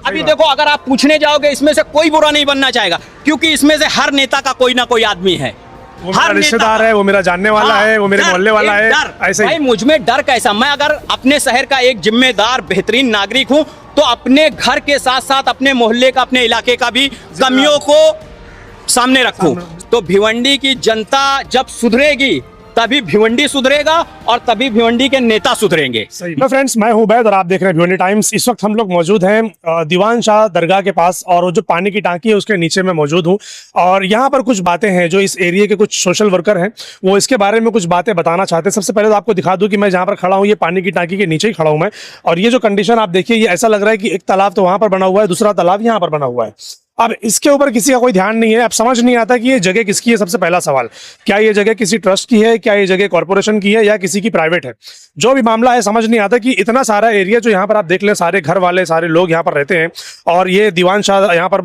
अभी देखो, अगर आप पूछने जाओगे इसमें से कोई बुरा नहीं बनना चाहेगा, क्योंकि इसमें से हर नेता का कोई ना कोई आदमी है। वो मेरा रिश्तेदार है, वो मेरा जानने वाला है, वो मेरे मोहल्ले वाला है, ऐसे ही। भाई मुझ में डर कैसा? मैं अगर अपने शहर का एक जिम्मेदार बेहतरीन नागरिक हूं तो अपने घर के साथ साथ अपने मोहल्ले का, अपने इलाके का भी कमियों को सामने रखूं। तो भिवंडी की जनता जब सुधरेगी तभी भिवंडी सुधरेगा और तभी भिवंडी के नेता सुधरेंगे। सही। तो फ्रेंड्स, मैं हूं बैद और आप देख रहे हैं भिवंडी टाइम्स। इस वक्त हम लोग मौजूद हैं दीवान शाह दरगाह के पास और वो जो पानी की टांकी है उसके नीचे मैं मौजूद हूं। और यहाँ पर कुछ बातें हैं जो इस एरिया के कुछ सोशल वर्कर हैं वो इसके बारे में कुछ बातें बताना चाहते हैं। सबसे पहले तो आपको दिखा दूं कि मैं जहाँ पर खड़ा हूँ ये पानी की टांकी के नीचे ही खड़ा हूँ मैं। और ये जो कंडीशन आप देखिए, ये ऐसा लग रहा है कि एक तालाब तो वहाँ पर बना हुआ है, दूसरा तालाब यहाँ पर बना हुआ है। अब इसके ऊपर किसी का कोई ध्यान नहीं है। अब समझ नहीं आता कि ये जगह किसकी है। सबसे पहला सवाल, क्या ये जगह किसी ट्रस्ट की है, क्या ये जगह कॉर्पोरेशन की है या किसी की प्राइवेट है? जो भी मामला है, समझ नहीं आता कि इतना सारा एरिया जो यहाँ पर आप देख लें, सारे घर वाले, सारे लोग यहाँ पर रहते हैं। और ये दीवान शाह यहाँ पर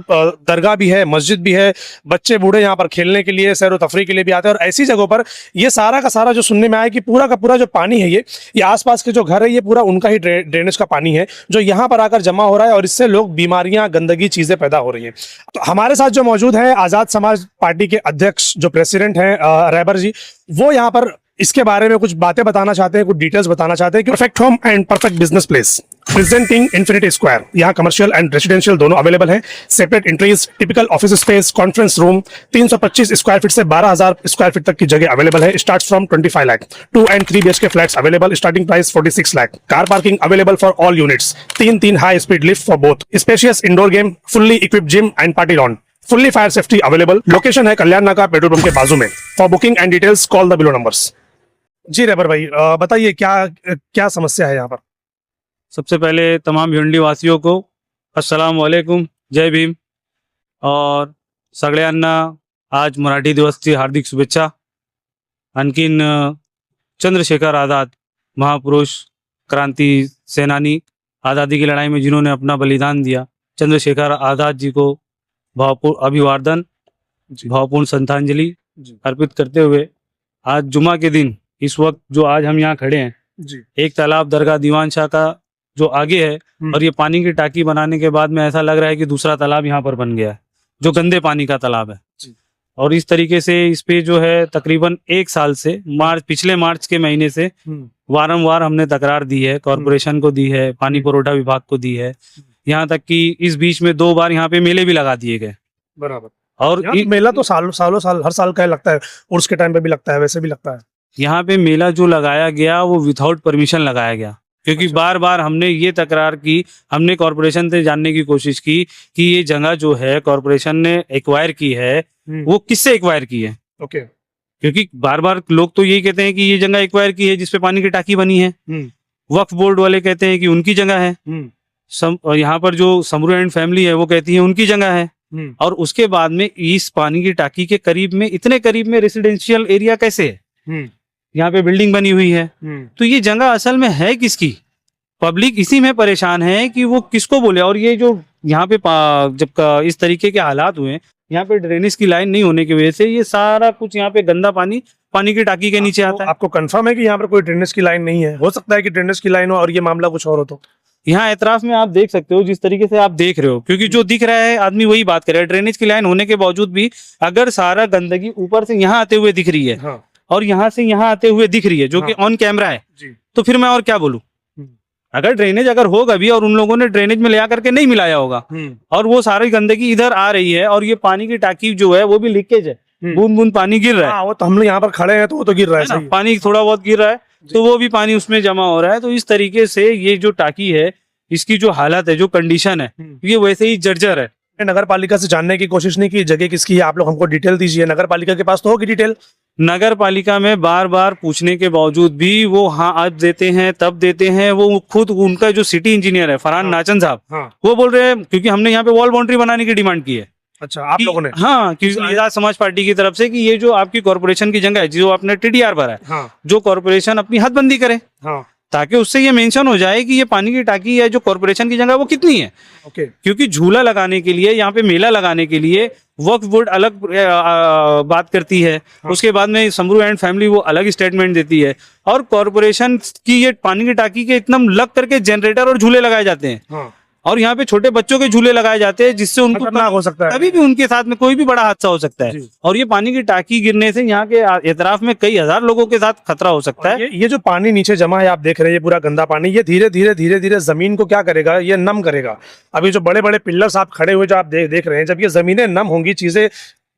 दरगाह भी है, मस्जिद भी है, बच्चे बूढ़े यहाँ पर खेलने के लिए, सैर व तफरी के लिए भी आते हैं। और ऐसी जगहों पर ये सारा का सारा जो सुनने में आया कि पूरा का पूरा जो पानी है ये आसपास के जो घर है ये पूरा उनका ही ड्रेनेज का पानी है जो यहाँ पर आकर जमा हो रहा है और इससे लोग बीमारियां, गंदगी, चीजें पैदा हो रही हैं। तो हमारे साथ जो मौजूद है आजाद समाज पार्टी के अध्यक्ष जो प्रेसिडेंट हैं रहबर जी, वो यहाँ पर इसके बारे में कुछ बातें बताना चाहते हैं, कुछ डिटेल्स बताना चाहते हैं कि perfect home and perfect business place presenting infinity square. यहाँ कमर्शियल एंड रेसिडेंशियल दोनों अवेलेबल हैं। Separate entries, typical office space, conference room, 325 square feet से 12,000 स्क्वायर फीट तक की जगह अवेलेबल है। Starts from 25 lakh. 2 and 3 BHK flats available, starting price 46 lakh. Car parking available for all units. 3 high speed lift for both. Spacious indoor game, fully equipped gym and party lawn, fully fire safety available. Location है Kalyan Naka petrol pump के बाजू में। For booking and details call the below numbers. जी रहबर भाई, बताइए क्या समस्या है यहाँ पर? सबसे पहले तमाम भिवंडी वासियों को अस्सलाम वालेकुम, जय भीम और सगळ्यांना आज मराठी दिवसची हार्दिक शुभेच्छा। आणखीन चंद्रशेखर आज़ाद, महापुरुष, क्रांति सेनानी, आज़ादी की लड़ाई में जिन्होंने अपना बलिदान दिया, चंद्रशेखर आज़ाद जी को भावपूर्ण अभिवादन, भावपूर्ण श्रद्धांजलि अर्पित करते हुए आज जुमा के दिन इस वक्त जो आज हम यहाँ खड़े हैं जी, एक तालाब दरगाह दीवान शाह का जो आगे है और ये पानी की टाकी बनाने के बाद में ऐसा लग रहा है कि दूसरा तालाब यहाँ पर बन गया है जो गंदे पानी का तालाब है जी। और इस तरीके से इस पे जो है तकरीबन 1 साल से पिछले मार्च के महीने से वारंवार हमने तकरार दी है, कॉर्पोरेशन को दी है, पानी पुरोठा विभाग को दी है। यहाँ तक कि इस बीच में 2 बार यहाँ पे मेले भी लगा दिए गए। बराबर। और मेला तो सालों साल हर साल का लगता है, उर्स के टाइम पे भी लगता है, वैसे भी लगता है। यहाँ पे मेला जो लगाया गया वो विदाउट परमिशन लगाया गया, क्योंकि बार बार हमने ये तकरार की, हमने कॉर्पोरेशन से जानने की कोशिश की कि ये जगह जो है कॉर्पोरेशन ने एक्वायर की है वो किससे एक्वायर की है। ओके। क्योंकि बार बार लोग तो यही कहते हैं कि ये जगह एक्वायर की है जिसपे पानी की टाकी बनी है, वक्फ बोर्ड वाले कहते हैं कि उनकी जगह है, यहाँ पर जो समरू एंड फैमिली है वो कहती है उनकी जगह है। और उसके बाद में इस पानी की टाकी के करीब में, इतने करीब में रेसिडेंशियल एरिया कैसे है, यहाँ पे बिल्डिंग बनी हुई है, तो ये जगह असल में है किसकी? पब्लिक इसी में परेशान है कि वो किसको बोले। और ये जो यहाँ पे जब इस तरीके के हालात हुए, यहाँ पे ड्रेनेज की लाइन नहीं होने की वजह से ये सारा कुछ यहाँ पे गंदा पानी की टाकी के नीचे आता है। आपको कंफर्म है कि यहाँ पर कोई ड्रेनेज की लाइन नहीं है? हो सकता है कि ड्रेनेज की लाइन हो और ये मामला कुछ और हो। तो यहाँ एतराफ में आप देख सकते हो जिस तरीके से आप देख रहे हो, क्योंकि जो दिख रहा है आदमी वही बात कर रहा है। ड्रेनेज की लाइन होने के बावजूद भी अगर सारा गंदगी ऊपर से यहाँ आते हुए दिख रही है, हाँ, और यहाँ से यहाँ आते हुए दिख रही है जो कि ऑन कैमरा है जी, तो फिर मैं और क्या बोलूं? अगर ड्रेनेज अगर होगा भी और उन लोगों ने ड्रेनेज में ले आकर के नहीं मिलाया होगा और वो सारी गंदगी इधर आ रही है और ये पानी की टाकी जो है वो भी लीकेज है, बूंद बूंद पानी गिर रहा है। वो तो हम लोग यहाँ पर खड़े हैं तो वो तो गिर रहा है, पानी थोड़ा बहुत गिर रहा है तो वो भी पानी उसमें जमा हो रहा है। तो इस तरीके से ये जो टाकी है इसकी जो हालत है, जो कंडीशन है, ये वैसे ही जर्जर है। नगर पालिका से जानने की कोशिश नहीं की जगह किसकी है? आप लोग हमको डिटेल दीजिए। नगर पालिका के पास तो होगी डिटेल। नगर पालिका में बार बार पूछने के बावजूद भी वो हाँ आज देते हैं तब देते हैं। वो खुद उनका जो सिटी इंजीनियर है फरहान नाचन साहब, वो बोल रहे हैं, क्योंकि हमने यहाँ पे वॉल बाउंड्री बनाने की डिमांड की है। अच्छा, आप लोगों ने? हाँ, क्योंकि आजाद समाज पार्टी की तरफ से कि ये जो आपकी कॉर्पोरेशन की जगह है जो आपने TDR पर है, जो कॉर्पोरेशन अपनी हदबंदी करे, ताकि उससे ये मेंशन हो जाए कि ये पानी की टाकी है जो कॉर्पोरेशन की जगह वो कितनी है। ओके। क्योंकि झूला लगाने के लिए, यहाँ पे मेला लगाने के लिए वक्फ बोर्ड अलग बात करती है, उसके बाद में समरू एंड फैमिली वो अलग स्टेटमेंट देती है, और कॉर्पोरेशन की ये पानी की टाकी के इतना लग करके जनरेटर और झूले लगाए जाते हैं। और यहाँ पे छोटे बच्चों के झूले लगाए जाते हैं जिससे उनको खतरनाक हो सकता है। कभी भी उनके साथ में कोई भी बड़ा हादसा हो सकता है। जी। और ये पानी की टाकी गिरने से यहाँ के एतराफ में कई हजार लोगों के साथ खतरा हो सकता है। ये जो पानी नीचे जमा है, आप देख रहे हैं, ये पूरा गंदा पानी, ये धीरे धीरे जमीन को क्या करेगा, ये नम करेगा। अभी जो बड़े बड़े पिलर्स आप खड़े हुए जो आप देख रहे हैं, जब ये जमीनें नम होंगी, चीजें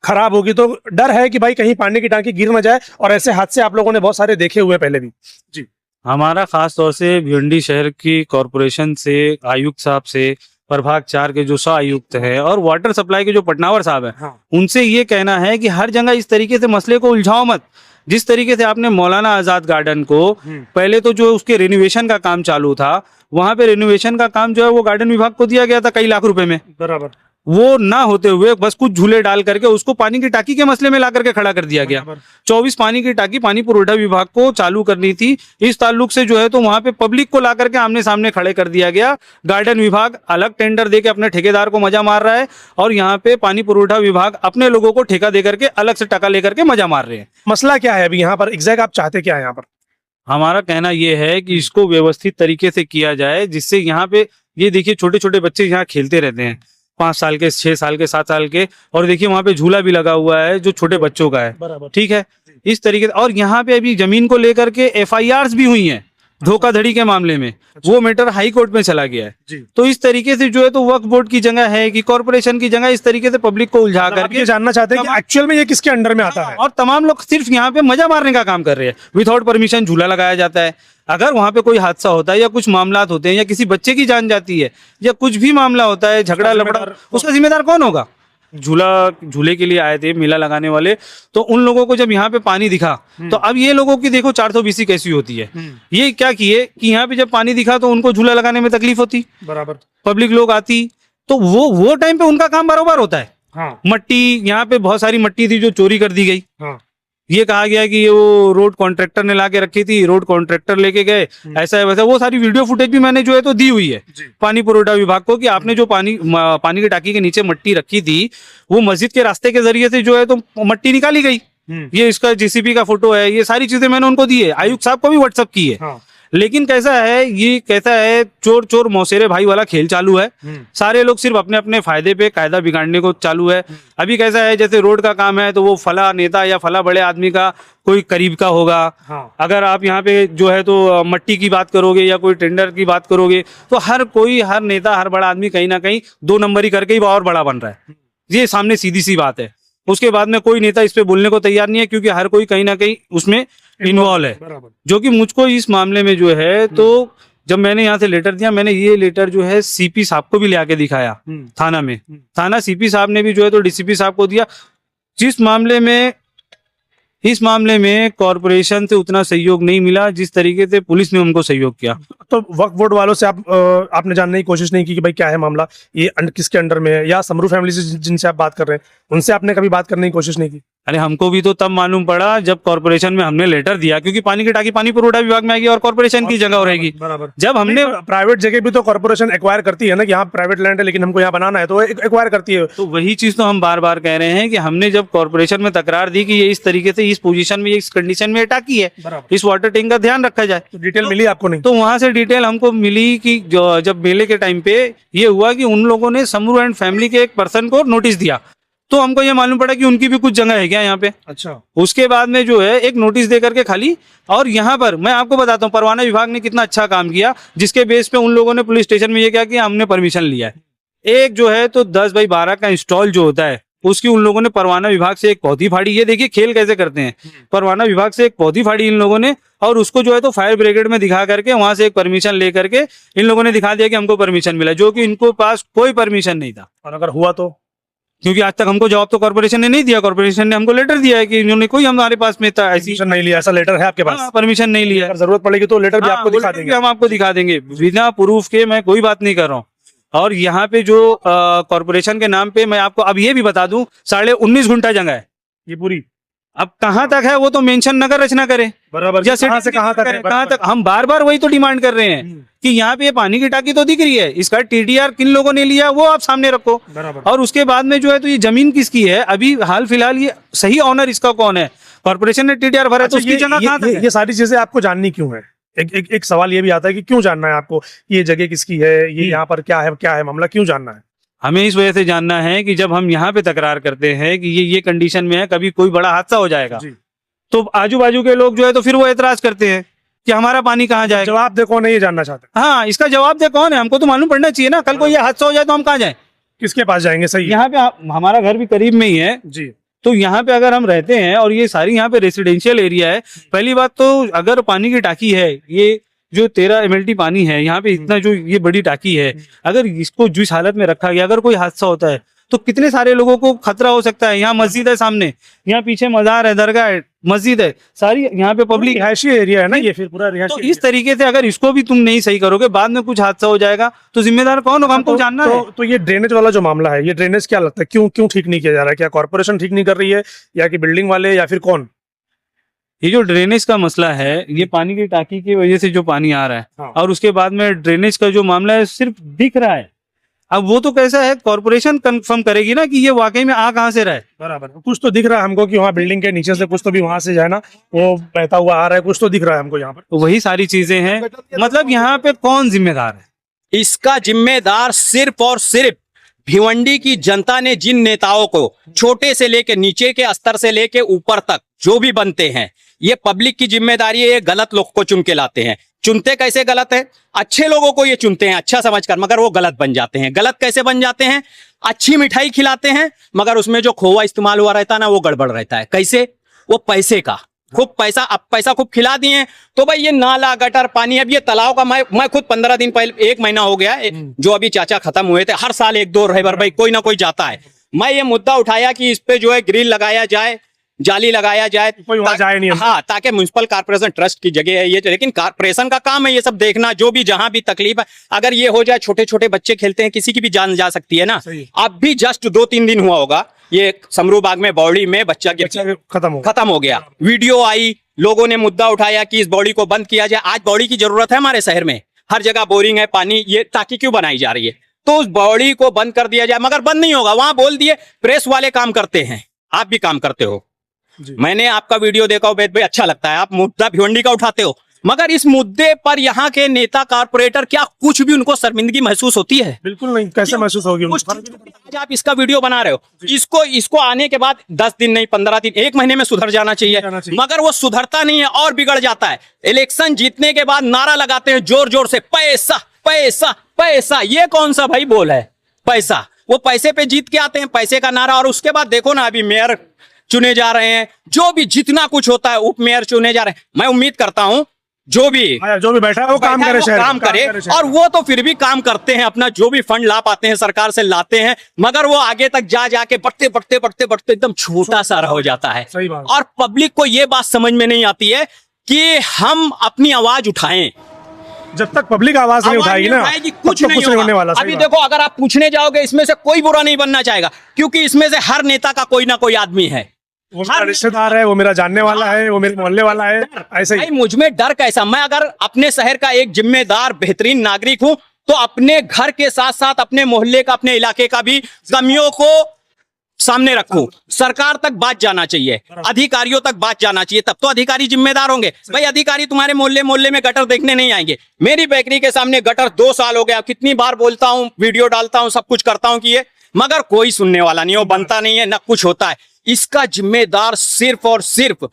खराब होगी, तो डर है कि भाई कहीं पानी की टांकी गिर ना जाए। और ऐसे हादसे आप लोगों ने बहुत सारे देखे हुए पहले भी। जी। हमारा खास तौर से भिवंडी शहर की कॉरपोरेशन से, आयुक्त साहब से, प्रभाग 4 के जो सह आयुक्त है और वाटर सप्लाई के जो पटनावर साहब हैं, हाँ। उनसे ये कहना है कि हर जगह इस तरीके से मसले को उलझाओ मत। जिस तरीके से आपने मौलाना आजाद गार्डन को पहले तो जो उसके रिनोवेशन का काम चालू था, वहां पे रिनोवेशन का काम जो है वो गार्डन विभाग को दिया गया था कई लाख रुपए में। बराबर। वो ना होते हुए बस कुछ झूले डाल करके उसको पानी की टाकी के मसले में ला करके खड़ा कर दिया गया। 24 पानी की टाकी पानी पुरवठा विभाग को चालू करनी थी। इस ताल्लुक से जो है तो वहां पे पब्लिक को ला करके आमने सामने खड़े कर दिया गया। गार्डन विभाग अलग टेंडर देके अपने ठेकेदार को मजा मार रहा है और यहाँ पे पानी पुरवठा विभाग अपने लोगों को ठेका दे करके अलग से टका लेकर के मजा मार रहे हैं। मसला क्या है अभी यहाँ पर एग्जैक्ट, आप चाहते क्या है यहाँ पर? हमारा कहना यह है कि इसको व्यवस्थित तरीके से किया जाए, जिससे यहाँ पे ये देखिए छोटे छोटे बच्चे यहाँ खेलते रहते हैं, 5 साल के, 6 साल के, 7 साल के, और देखिए वहां पे झूला भी लगा हुआ है जो छोटे बच्चों का है। बराबर। ठीक है, इस तरीके से। और यहाँ पे अभी जमीन को लेकर के FIRs भी हुई हैं धोखाधड़ी के मामले में। वो मैटर हाई कोर्ट में चला गया है। जी। तो इस तरीके से जो है तो वक्फ बोर्ड की जगह है कि कॉर्पोरेशन की जगह, इस तरीके से पब्लिक को उलझा आप करके ये जानना चाहते हैं कि एक्चुअल में ये किसके अंडर में आता है? और तमाम लोग सिर्फ यहाँ पे मजा मारने का काम कर रहे हैं। विदाउट परमिशन झूला लगाया जाता है। अगर वहां पे कोई हादसा होता है या कुछ मामलात होते हैं या किसी बच्चे की जान जाती है या कुछ भी मामला होता है, झगड़ा लफड़ा, उसका जिम्मेदार कौन होगा? झूले के लिए आए थे मेला लगाने वाले, तो उन लोगों को जब यहाँ पे पानी दिखा, तो अब ये लोगों की देखो 420 कैसी होती है। ये क्या किए कि यहाँ पे जब पानी दिखा तो उनको झूला लगाने में तकलीफ होती, बराबर। पब्लिक लोग आती, तो वो टाइम पे उनका काम बरोबर होता है। हाँ। मट्टी, यहाँ पे बहुत सारी मट्टी थी जो चोरी कर दी गई। हाँ। ये कहा गया कि ये वो रोड कॉन्ट्रैक्टर ने ला के रखी थी, रोड कॉन्ट्रैक्टर लेके गए, ऐसा है वैसा। वो सारी वीडियो फुटेज भी मैंने जो है तो दी हुई है पानी पुरवठा विभाग को कि आपने जो पानी की टाकी के नीचे मट्टी रखी थी, वो मस्जिद के रास्ते के जरिए से जो है तो मट्टी निकाली गई। ये इसका JCB का फोटो है, ये सारी चीजें मैंने उनको दी है, आयुक्त साहब को भी व्हाट्सअप की है। हाँ। लेकिन कैसा है, ये कैसा है, चोर चोर मौसेरे भाई वाला खेल चालू है। सारे लोग सिर्फ अपने अपने फायदे पे कायदा बिगाड़ने को चालू है। अभी कैसा है, जैसे रोड का काम है तो वो फला नेता या फला बड़े आदमी का कोई करीब का होगा। हाँ। अगर आप यहाँ पे जो है तो मट्टी की बात करोगे या कोई टेंडर की बात करोगे, तो हर नेता, हर बड़ा आदमी कहीं ना कहीं 2 नंबरी करके ही और बड़ा बन रहा है। ये सामने सीधी सी बात है। उसके बाद में कोई नेता इस पे बोलने को तैयार नहीं है, क्योंकि हर कोई कहीं ना कहीं उसमें इन्वॉल्व है। जो कि मुझको इस मामले में जो है तो जब मैंने यहाँ से लेटर दिया, मैंने ये लेटर जो है CP साहब को भी ले आके दिखाया थाना में। थाना CP साहब ने भी जो है तो DCP साहब को दिया। इस मामले में कॉर्पोरेशन से उतना सहयोग नहीं मिला जिस तरीके से पुलिस ने हमको सहयोग किया। तो वक्फ बोर्ड वालों से आपने जानने की कोशिश नहीं की कि भाई क्या है मामला, ये किसके अंडर में है, या समरू फैमिली से जिनसे आप बात कर रहे हैं उनसे आपने कभी बात करने की कोशिश नहीं की? अरे हमको भी तो तब मालूम पड़ा जब कॉर्पोरेशन में हमने लेटर दिया, क्योंकि पानी की टाकी पानी पुरवठा विभाग में आएगी और कॉर्पोरेशन की जगह रहेगी। बराबर। जब हमने प्राइवेट जगह भी तो कॉर्पोरेशन एक्वायर करती है ना, कि यहाँ प्राइवेट लैंड है लेकिन हमको यहाँ बनाना है, तो एक्वायर करती है। तो वही चीज तो हम बार बार कह रहे हैं कि हमने जब कॉर्पोरेशन में तकरार दी कि ये इस तरीके से, इस पोजीशन में, इस कंडीशन में टाकी है, इस वाटर टैंक का ध्यान रखा जाए, तो डिटेल मिली आपको नहीं? तो वहां से डिटेल हमको मिली कि जब मेले के टाइम पे ये हुआ कि उन लोगों ने समरू एंड फैमिली के एक पर्सन को नोटिस दिया, तो हमको ये मालूम पड़ा कि उनकी भी कुछ जगह है क्या यहाँ पे। अच्छा। उसके बाद में जो है एक नोटिस दे करके खाली, और यहाँ पर मैं आपको बताता हूँ परवाना विभाग ने कितना अच्छा काम किया, जिसके बेस पे उन लोगों ने पुलिस स्टेशन में ये क्या किया, हमने परमिशन लिया है। एक जो है तो 10x12 का इंस्टॉल जो होता है, उसकी उन लोगों ने परवाना विभाग से एक पौधी फाड़ी। ये देखिए खेल कैसे करते हैं, परवाना विभाग से एक पौधी फाड़ी इन लोगों ने, और उसको जो है तो फायर ब्रिगेड में दिखा करके वहां से एक परमिशन ले करके इन लोगों ने दिखा दिया कि हमको परमिशन मिला, जो कि इनको पास कोई परमिशन नहीं था। और अगर हुआ तो? क्योंकि आज तक हमको जवाब तो कॉर्पोरेशन ने नहीं दिया। कॉर्पोरेशन ने हमको लेटर दिया है कि इन्होंने कोई हमारे पास में था ऐसी नहीं लिया, ऐसा लेटर है आपके पास? परमिशन नहीं लिया। अगर जरूरत पड़ेगी तो लेटर भी आपको दिखा देंगे, हम आपको दिखा देंगे बिना प्रूफ के। मैं कोई बात नहीं कर रहा हूँ। और यहाँ पे जो कॉर्पोरेशन के नाम पे मैं आपको अब ये भी बता दूं, 19.5 गुंठा जगह है ये पूरी। अब कहाँ तक है वो तो मेंशन नगर रचना करे। बराबर। कहाँ से कहाँ तक है? कहाँ तक? हम बार बार वही तो डिमांड कर रहे हैं कि यहाँ पे ये पानी की टाकी तो दिख रही है, इसका TDR किन लोगों ने लिया वो आप सामने रखो। बराबर। और उसके बाद में जो है तो ये जमीन किसकी है, अभी हाल फिलहाल ये सही ऑनर इसका कौन है? कॉर्पोरेशन ने TDR भरा तो उसकी जगह कहाँ तक है? ये सारी चीजें आपको जाननी क्यों है? एक सवाल ये भी आता है कि क्यों जानना है आपको, ये जगह किसकी है, ये यहाँ पर क्या है मामला, क्यों जानना है? हमें इस वजह से जानना है कि जब हम यहाँ पे तकरार करते हैं कि ये कंडीशन में है, कभी कोई बड़ा हादसा हो जाएगा जी। तो आजू बाजू के लोग जो है तो फिर वो एतराज करते हैं कि हमारा पानी कहाँ जाएगा। जवाब दे कौन है, ये जानना चाहते हैं। हाँ, इसका जवाब दे कौन है, हमको तो मालूम पड़ना चाहिए ना। कल को ये हादसा हो जाए तो हम कहाँ जाए, किसके पास जाएंगे? सही है। यहाँ पे हमारा घर भी करीब में ही है जी। तो यहाँ पे अगर हम रहते हैं और ये सारी यहाँ पे रेसिडेंशियल एरिया है, पहली बात तो अगर पानी की टाकी है, ये जो 13 MLT पानी है यहाँ पे, इतना जो ये बड़ी टाकी है, अगर इसको जिस हालत में रखा गया, अगर कोई हादसा होता है तो कितने सारे लोगों को खतरा हो सकता है। यहाँ मस्जिद है सामने, यहाँ पीछे मजार है, दरगाह है, मस्जिद है, सारी यहाँ पे पब्लिक रिहायशी एरिया है ना ये, फिर पूरा तो रिहायशी। इस तरीके से अगर इसको भी तुम नहीं सही करोगे, बाद में कुछ हादसा हो जाएगा तो जिम्मेदार कौन होगा, हमको जानना है। तो ये ड्रेनेज वाला जो मामला है, ये ड्रेनेज क्या लगता है क्यों ठीक नहीं किया जा रहा है? क्या कॉर्पोरेशन ठीक नहीं कर रही है, या कि बिल्डिंग वाले, या फिर कौन? ये जो ड्रेनेज का मसला है, ये पानी की टाकी की वजह से जो पानी आ रहा है, हाँ। और उसके बाद में ड्रेनेज का जो मामला है सिर्फ दिख रहा है। अब वो तो कैसा है, कॉर्पोरेशन कंफर्म करेगी ना कि ये वाकई में आ कहाँ से रहा है। बराबर, कुछ तो दिख रहा है हमको कि वहाँ बिल्डिंग के नीचे से कुछ तो भी वहां से जाए ना, वो बहता हुआ आ रहा है, कुछ तो दिख रहा है हमको यहाँ पर। तो वही सारी चीजें हैं। मतलब यहाँ पे कौन जिम्मेदार है? इसका जिम्मेदार सिर्फ और सिर्फ भिवंडी की जनता ने जिन नेताओं को छोटे से लेके नीचे के स्तर से लेके ऊपर तक जो भी बनते हैं, ये पब्लिक की जिम्मेदारी है। ये गलत लोग को चुन के लाते हैं। चुनते कैसे गलत है? अच्छे लोगों को ये चुनते हैं अच्छा समझकर, मगर वो गलत बन जाते हैं। गलत कैसे बन जाते हैं? अच्छी मिठाई खिलाते हैं मगर उसमें जो खोवा इस्तेमाल हुआ रहता है ना, वो गड़बड़ रहता है। कैसे? वो पैसे का खूब पैसा, अब पैसा खूब खिला दिए तो भाई ये नाला गटर पानी, अब ये तालाब का मैं खुद 15 दिन पहले, 1 महीना हो गया जो अभी चाचा खत्म हुए थे, हर साल 1-2 रहबर भाई कोई ना कोई जाता है। मैं ये मुद्दा उठाया कि इस पे जो है ग्रिल लगाया जाए, जाली लगाया जाए, कोई वहां जाए नहीं। हाँ, ताकि म्युनिसिपल कारपोरेशन ट्रस्ट की जगह है ये, लेकिन कारपोरेशन का काम है ये सब देखना। जो भी जहां भी तकलीफ है, अगर ये हो जाए, छोटे छोटे बच्चे खेलते हैं, किसी की भी जान जा सकती है ना। अब भी जस्ट 2-3 दिन हुआ होगा, ये समरू बाग में बॉडी में बच्चा खत्म हो गया। वीडियो आई, लोगों ने मुद्दा उठाया कि इस बॉडी को बंद किया जाए। आज बॉडी की जरूरत है हमारे शहर में, हर जगह बोरिंग है, पानी, ये टाकी क्यों बनाई जा रही है? तो उस बॉडी को बंद कर दिया जाए, मगर बंद नहीं होगा। वहां बोल दिए प्रेस वाले काम करते हैं, आप भी काम करते हो। मैंने आपका वीडियो देखा हो, वेद भाई, अच्छा लगता है, आप मुद्दा भिवंडी का उठाते हो, मगर इस मुद्दे पर यहाँ के नेता कारपोरेटर क्या कुछ भी उनको शर्मिंदगी महसूस होती है? बिल्कुल नहीं। कैसे महसूस होगी? आज आप इसका वीडियो बना रहे हो, इसको आने के बाद 10 दिन नहीं, 15 दिन, 1 महीने में सुधर जाना चाहिए, मगर वो सुधरता नहीं है और बिगड़ जाता है। इलेक्शन जीतने के बाद नारा लगाते हैं जोर जोर से, पैसा पैसा पैसा। ये कौन सा भाई बोल है पैसा? वो पैसे पे जीत के आते हैं, पैसे का नारा। और उसके बाद देखो ना, अभी मेयर चुने जा रहे हैं, जो भी जितना कुछ होता है, उप मेयर चुने जा रहे हैं। मैं उम्मीद करता हूं जो भी बैठा है वो काम करे, काम करे। और वो तो फिर भी काम करते हैं, अपना जो भी फंड ला पाते हैं सरकार से लाते हैं, मगर वो आगे तक जाके बढ़ते एकदम छोटा सा हो जाता है। सही बात। और पब्लिक को ये बात समझ में नहीं आती है कि हम अपनी आवाज उठाएं। जब तक पब्लिक आवाज नहीं उठाएगी ना, कुछ नहीं होने वाला। अभी देखो, अगर आप पूछने जाओगे, इसमें से कोई बुरा नहीं बनना चाहेगा, क्योंकि इसमें से हर नेता का कोई ना कोई आदमी है, वो मेरा रिश्तेदार है, वो मेरा जानने वाला है, वो मेरे मोहल्ले वाला है। ऐसे ही मुझ में डर कैसा? मैं अगर अपने शहर का एक जिम्मेदार बेहतरीन नागरिक हूं तो अपने घर के साथ साथ अपने मोहल्ले का, अपने इलाके का भी कमियों को सामने रखूं। सरकार तक बात जाना चाहिए, अधिकारियों तक बात जाना चाहिए, तब तो अधिकारी जिम्मेदार होंगे। भाई अधिकारी तुम्हारे मोहल्ले में गटर देखने नहीं आएंगे। मेरी बेकरी के सामने गटर 2 साल हो गया, कितनी बार बोलता हूं, वीडियो डालता हूं, सब कुछ करता हूं कि ये, मगर कोई सुनने वाला नहीं, वो बनता नहीं है, ना कुछ होता है। इसका जिम्मेदार सिर्फ और सिर्फ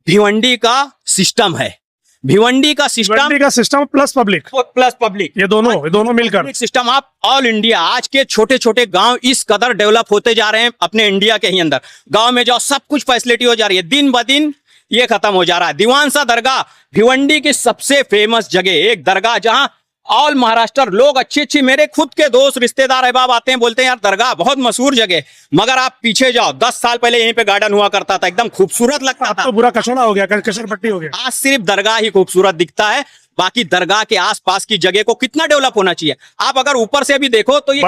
भिवंडी का सिस्टम है। भिवंडी का सिस्टम प्लस पब्लिक, ये दोनों मिलकर सिस्टम। आप ऑल इंडिया, आज के छोटे छोटे गांव इस कदर डेवलप होते जा रहे हैं अपने इंडिया के ही अंदर। गांव में जाओ, सब कुछ फैसिलिटी हो जा रही है, दिन ब दिन ये खत्म हो जा रहा है। दीवान सा दरगाह भिवंडी की सबसे फेमस जगह, एक दरगाह जहां ऑल महाराष्ट्र लोग अच्छी मेरे खुद के दोस्त रिश्तेदार अहबाब आते हैं, बोलते हैं यार दरगाह बहुत मशहूर जगह। मगर आप पीछे जाओ, 10 साल पहले यहीं पे गार्डन हुआ करता था, एकदम खूबसूरत लगता था। तो पूरा कचरा हो गया, कचर पट्टी हो गया। आज सिर्फ दरगाह ही खूबसूरत दिखता है, बाकी दरगाह के आसपास की जगह को कितना डेवलप होना चाहिए। आप अगर ऊपर से भी देखो तो ये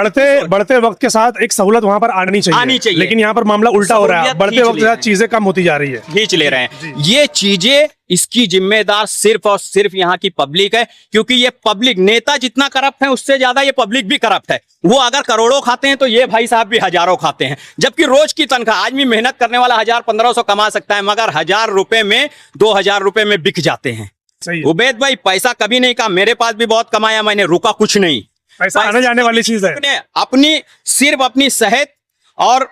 बढ़ते वक्त के साथ एक सहूलत वहां पर आनी चाहिए। लेकिन यहाँ पर मामला उल्टा हो रहा है, बढ़ते वक्त चीजें कम होती जा रही है, खींच ले रहे हैं ये चीजें। इसकी जिम्मेदार सिर्फ और सिर्फ यहाँ की पब्लिक है, क्योंकि ये पब्लिक, नेता जितना करप्ट है उससे ज्यादा ये पब्लिक भी करप्ट है। वो अगर करोड़ों खाते हैं तो ये भाई साहब भी हजारों खाते हैं, जबकि रोज की तनख्वाह, आदमी मेहनत करने वाला 1000-1500 कमा सकता है, मगर 1000 रुपए में 2000 रुपए में बिक जाते हैं। सही है। उबैद भाई पैसा कभी नहीं कहा, मेरे पास भी बहुत कमाया, मैंने रुका कुछ नहीं। पैसा आने जाने वाली चीज है। अपनी सिर्फ अपनी सेहत और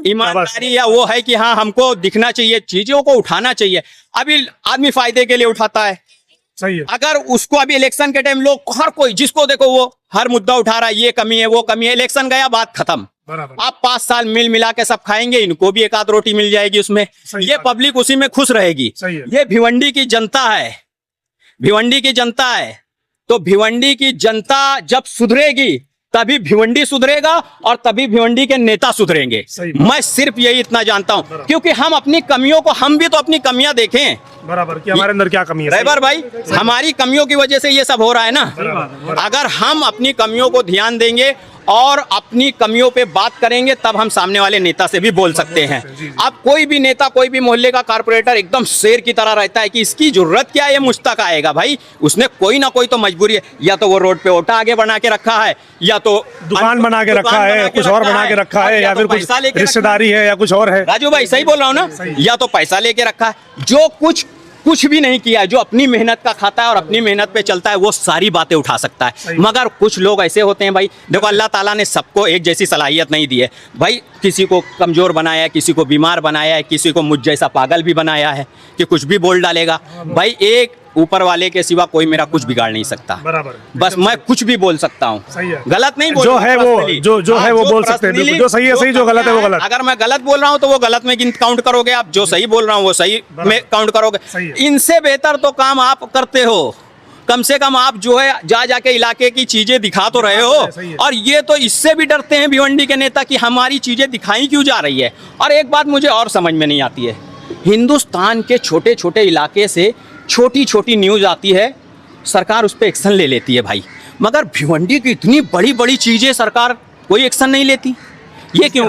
ईमानदारी या वो है कि हाँ हमको दिखना चाहिए, चीजों को उठाना चाहिए। अभी आदमी फायदे के लिए उठाता है, सही है। अगर उसको अभी इलेक्शन के टाइम लोग हर कोई जिसको देखो वो हर मुद्दा उठा रहा है, ये कमी है वो कमी है, इलेक्शन गया बात खत्म। बराबर। आप 5 साल मिल मिला के सब खाएंगे, इनको भी एक आध रोटी मिल जाएगी उसमें, सही ये बात। पब्लिक उसी में खुश रहेगी। सही है। ये भिवंडी की जनता है, भिवंडी की जनता है। तो भिवंडी की जनता जब सुधरेगी तभी भिवंडी सुधरेगा और तभी भिवंडी के नेता सुधरेंगे। सही बात। मैं सिर्फ यही इतना जानता हूं, क्योंकि हम अपनी कमियों को, हम भी तो अपनी कमियां देखें बराबर कि हमारे अंदर क्या कमी है। ड्राइवर भाई, हमारी कमियों की वजह से ये सब हो रहा है ना। अगर हम अपनी कमियों को ध्यान देंगे और अपनी कमियों पे बात करेंगे तब हम सामने वाले नेता से भी बोल सकते हैं। अब कोई भी नेता, कोई भी मोहल्ले का कारपोरेटर एकदम शेर की तरह रहता है कि इसकी जरूरत क्या है, ये मुझ तक आएगा। भाई उसने कोई ना कोई तो मजबूरी है, या तो वो रोड पे ओटा आगे बना के रखा है, या तो दुकान बना के रखा है, कुछ और बना के रखा है, या फिर कुछ रिश्तेदारी है या कुछ और है। राजू भाई सही बोल रहा हूँ ना, या तो पैसा लेके रखा है, जो कुछ भी नहीं किया है, जो अपनी मेहनत का खाता है और अपनी मेहनत पे चलता है, वो सारी बातें उठा सकता है। मगर कुछ लोग ऐसे होते हैं भाई, देखो अल्लाह ताला ने सबको एक जैसी सलाहियत नहीं दी है भाई, किसी को कमजोर बनाया है, किसी को बीमार बनाया है, किसी को मुझ जैसा पागल भी बनाया है कि कुछ भी बोल डालेगा। भाई एक ऊपर वाले के सिवा कोई मेरा कुछ बिगाड़ नहीं सकता। बराबर। बस मैं कुछ भी बोल सकता हूँ, सही है। गलत नहीं जो है वो जो है वो बोल सकते हैं, जो सही है सही, जो गलत है वो गलत। अगर मैं गलत बोल रहा हूँ तो वो गलत में काउंट करोगे आप, जो सही बोल रहा हूँ वो सही में काउंट करोगे। इनसे बेहतर तो काम आप करते हो, कम से कम आप जो है जा जाके इलाके की चीजें दिखा तो रहे हो। और ये तो इससे भी डरते हैं भिवंडी के नेता कि हमारी चीजें दिखाई क्यों जा रही है। और एक बात मुझे और समझ में नहीं आती है, हिंदुस्तान के छोटे छोटे इलाके से छोटी छोटी न्यूज आती है, सरकार उस पर एक्शन ले लेती है भाई, मगर भिवंडी की इतनी बड़ी बड़ी चीजें सरकार कोई एक्शन नहीं लेती। ये क्यों?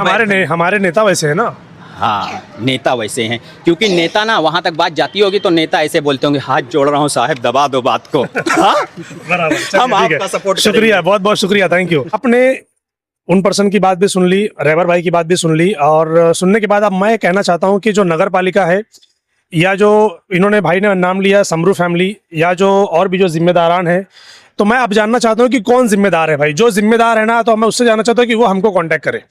हमारे नेता वैसे है ना। हाँ, नेता वैसे हैं, क्योंकि नेता ना वहां तक बात जाती होगी तो नेता ऐसे बोलते होंगे, हाथ जोड़ रहा हूँ साहब दबा दो बात को। हाँ? बराबर। हम आपका सपोर्ट शुक्रिया, बहुत बहुत शुक्रिया, थैंक यू। आपने उन पर्सन की बात भी सुन ली, रेवर भाई की बात भी सुन ली, और सुनने के बाद अब मैं कहना चाहता हूँ कि जो नगर पालिका है या जो इन्होंने भाई ने नाम लिया समरू फैमिली, या जो और भी जो जिम्मेदारान हैं, तो मैं अब जानना चाहता हूँ कि कौन जिम्मेदार है भाई। जो जिम्मेदार है ना, तो मैं उससे जानना चाहता हूँ कि वो हमको कांटेक्ट करे,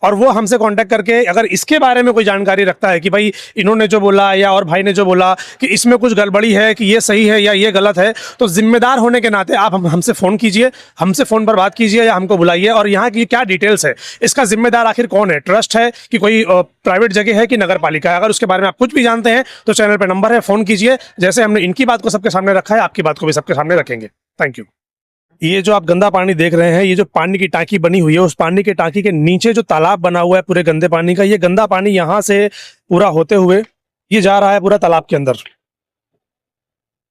और वो हमसे कांटेक्ट करके अगर इसके बारे में कोई जानकारी रखता है कि भाई इन्होंने जो बोला या और भाई ने जो बोला कि इसमें कुछ गड़बड़ी है, कि ये सही है या ये गलत है, तो जिम्मेदार होने के नाते आप हमसे फ़ोन कीजिए, हमसे फ़ोन पर बात कीजिए या हमको बुलाइए, और यहाँ की क्या डिटेल्स है, इसका जिम्मेदार आखिर कौन है, ट्रस्ट है कि कोई प्राइवेट जगह है कि नगर पालिका है। अगर उसके बारे में आप कुछ भी जानते हैं तो चैनल पर नंबर है, फ़ोन कीजिए। जैसे हमने इनकी बात को सबके सामने रखा है, आपकी बात को भी सबके सामने रखेंगे। Thank you. ये जो आप गंदा पानी देख रहे हैं, ये जो पानी की टांकी बनी हुई है, उस पानी की टांकी के नीचे जो तालाब बना हुआ है पूरे गंदे पानी का, ये गंदा पानी यहाँ से पूरा होते हुए ये जा रहा है पूरा तालाब के अंदर।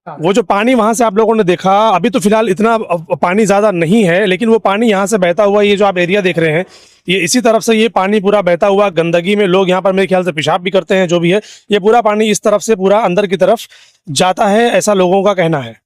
वो जो पानी वहां से आप लोगों ने देखा, अभी तो फिलहाल इतना पानी ज्यादा नहीं है, लेकिन वो पानी यहाँ से बहता हुआ, ये जो आप एरिया देख रहे हैं, ये इसी तरफ से ये पानी पूरा बहता हुआ, गंदगी में लोग यहाँ पर मेरे ख्याल से पेशाब भी करते हैं, जो भी है, ये पूरा पानी इस तरफ से पूरा अंदर की तरफ जाता है, ऐसा लोगों का कहना है।